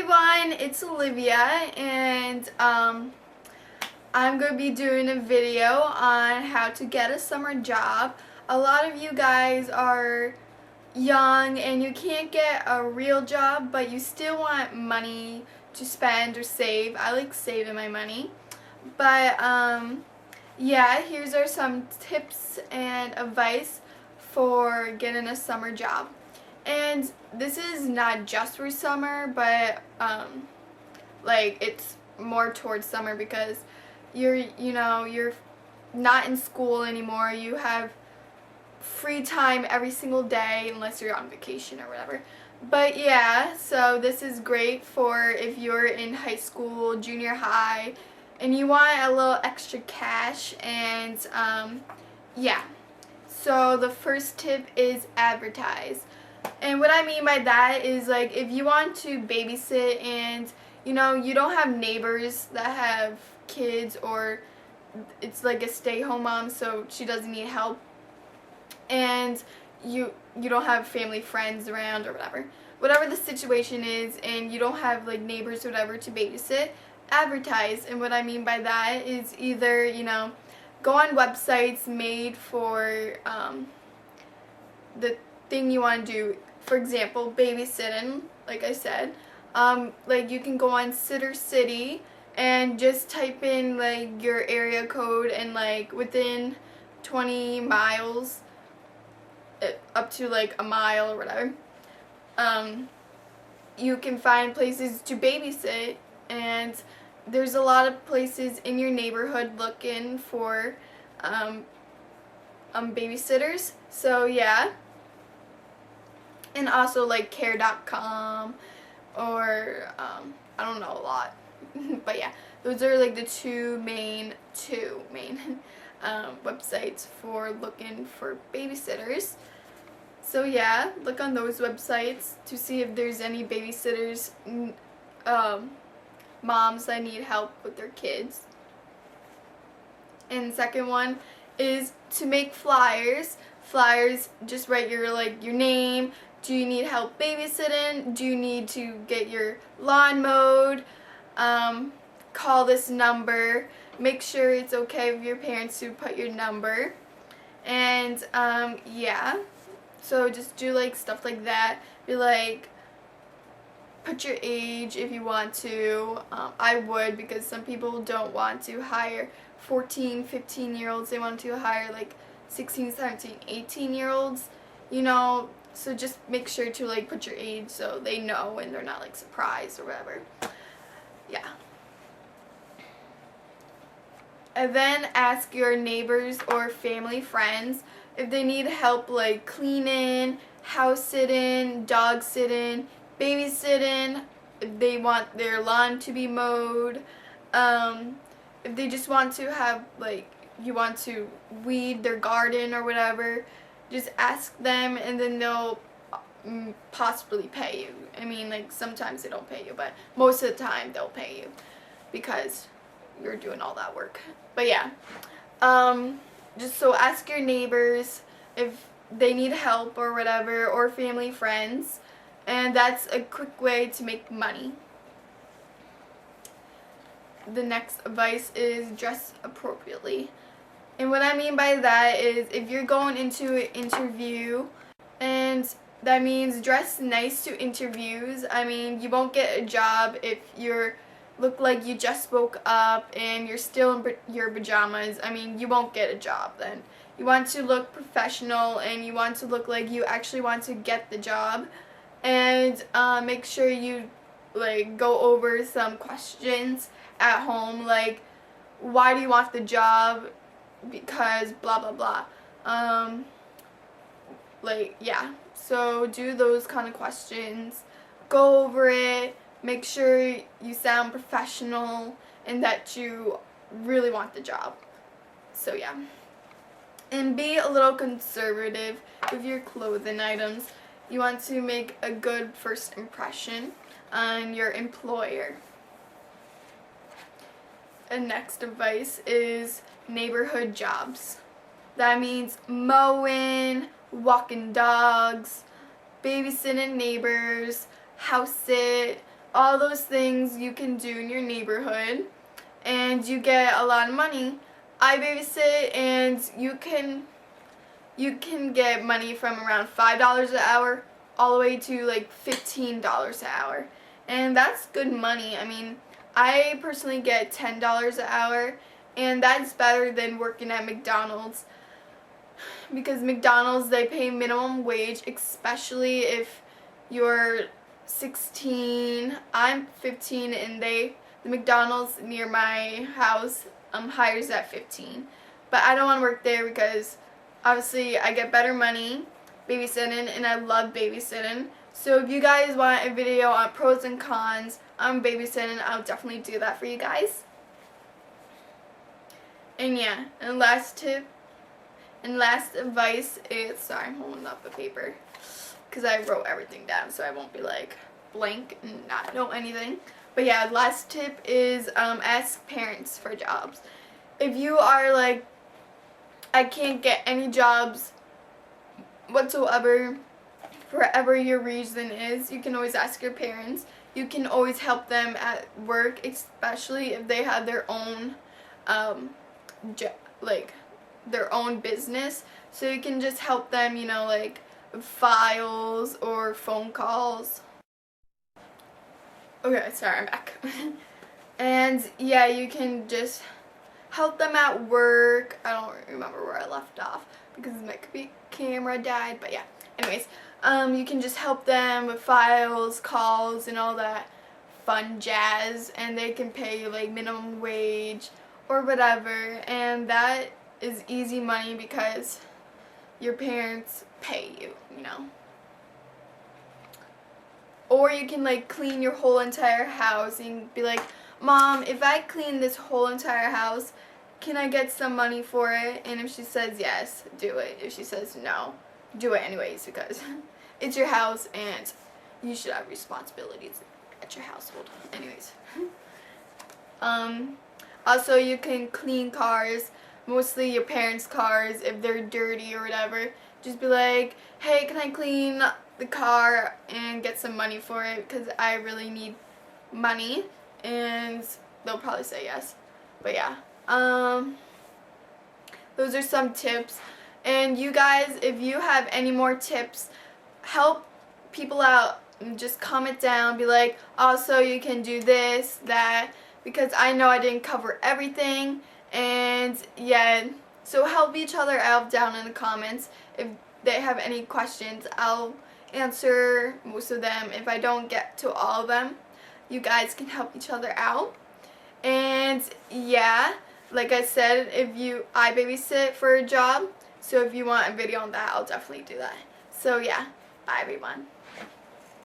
everyone, it's Olivia, and I'm going to be doing a video on how to get a summer job. A lot of you guys are young and you can't get a real job, but you still want money to spend or save. I like saving my money. But yeah, here's are some tips and advice for getting a summer job. And this is not just for summer, but like it's more towards summer because you're not in school anymore. You have free time every single day unless you're on vacation or whatever. But yeah, so this is great for if you're in high school, junior high, and you want a little extra cash. And yeah, so the first tip is advertise. And what I mean by that is, like, if you want to babysit and you don't have neighbors that have kids, or it's like a stay-home mom so she doesn't need help, and you don't have family friends around or whatever the situation is, and you don't have like neighbors or whatever to babysit, advertise. And what I mean by that is either go on websites made for the thing you want to do. For example, babysitting, like I said, like you can go on Sitter City and just type in like your area code, and like within 20 miles up to like a mile or whatever, you can find places to babysit. And there's a lot of places in your neighborhood looking for babysitters. So yeah. And also like care.com or I don't know a lot. But yeah, those are like the two main websites for looking for babysitters. So yeah, look on those websites to see if there's any babysitters, moms that need help with their kids. And the second one is to make flyers. Flyers, just write your name. Do you need help babysitting? Do you need to get your lawn mowed? Call this number. Make sure it's okay with your parents to put your number. And yeah, so just do like stuff like that. Be like, put your age if you want to. I would, because some people don't want to hire 14, 15-year-olds. They want to hire like 16, 17, 18-year-olds, so just make sure to like put your age so they know and they're not like surprised or whatever. Yeah. And then ask your neighbors or family friends if they need help like cleaning, house sitting, dog sitting, babysitting, if they want their lawn to be mowed, if they just want to have you want to weed their garden or whatever. Just ask them, and then they'll possibly pay you. I mean, like, sometimes they don't pay you, but most of the time they'll pay you because you're doing all that work. But yeah, just so ask your neighbors if they need help or whatever, or family friends, and that's a quick way to make money. The next advice is dress appropriately. And what I mean by that is, if you're going into an interview, and that means dress nice to interviews. I mean, you won't get a job if you look like you just woke up and you're still in your pajamas. I mean, you won't get a job then. You want to look professional, and you want to look like you actually want to get the job. And make sure you go over some questions at home, like, why do you want the job? Because blah blah blah. Yeah, so do those kind of questions, go over it, make sure you sound professional and that you really want the job. So yeah, and be a little conservative with your clothing items. You want to make a good first impression on your employer. And next advice is neighborhood jobs. That means mowing, walking dogs, babysitting neighbors, house sit, all those things you can do in your neighborhood, and you get a lot of money. I babysit, and you can get money from around $5 an hour all the way to like $15 an hour, and that's good money. I mean, I personally get $10 an hour, and that's better than working at McDonald's, because McDonald's, they pay minimum wage, especially if you're 16. I'm 15, and the McDonald's near my house hires at 15. But I don't want to work there because obviously I get better money babysitting, and I love babysitting. So if you guys want a video on pros and cons on babysitting, I'll definitely do that for you guys. And yeah, and last tip and last advice is, sorry, I'm holding up the paper because I wrote everything down so I won't be like blank and not know anything. But yeah, last tip is ask parents for jobs. If you are like, I can't get any jobs whatsoever, for whatever your reason is, you can always ask your parents. You can always help them at work, especially if they have their own their own business. So you can just help them, you know, like files or phone calls. Okay, sorry, I'm back. And yeah, you can just help them at work. I don't remember where I left off because my camera died, but yeah. Anyways, you can just help them with files, calls, and all that fun jazz, and they can pay you like minimum wage or whatever, and that is easy money because your parents pay you, you know. Or you can like clean your whole entire house and be like, Mom, if I clean this whole entire house, can I get some money for it? And if she says yes, do it. If she says no, do it anyways, because it's your house and you should have responsibilities at your household. Anyways. Also, you can clean cars, mostly your parents' cars, if they're dirty or whatever. Just be like, hey, can I clean the car and get some money for it, because I really need money, and they'll probably say yes. But yeah, those are some tips. And you guys, if you have any more tips, help people out, just comment down, be like, also you can do this, that, because I know I didn't cover everything. And yeah, so help each other out down in the comments. If they have any questions, I'll answer most of them. If I don't get to all of them, you guys can help each other out. And yeah, like I said, I babysit for a job, so if you want a video on that, I'll definitely do that. So yeah, bye everyone.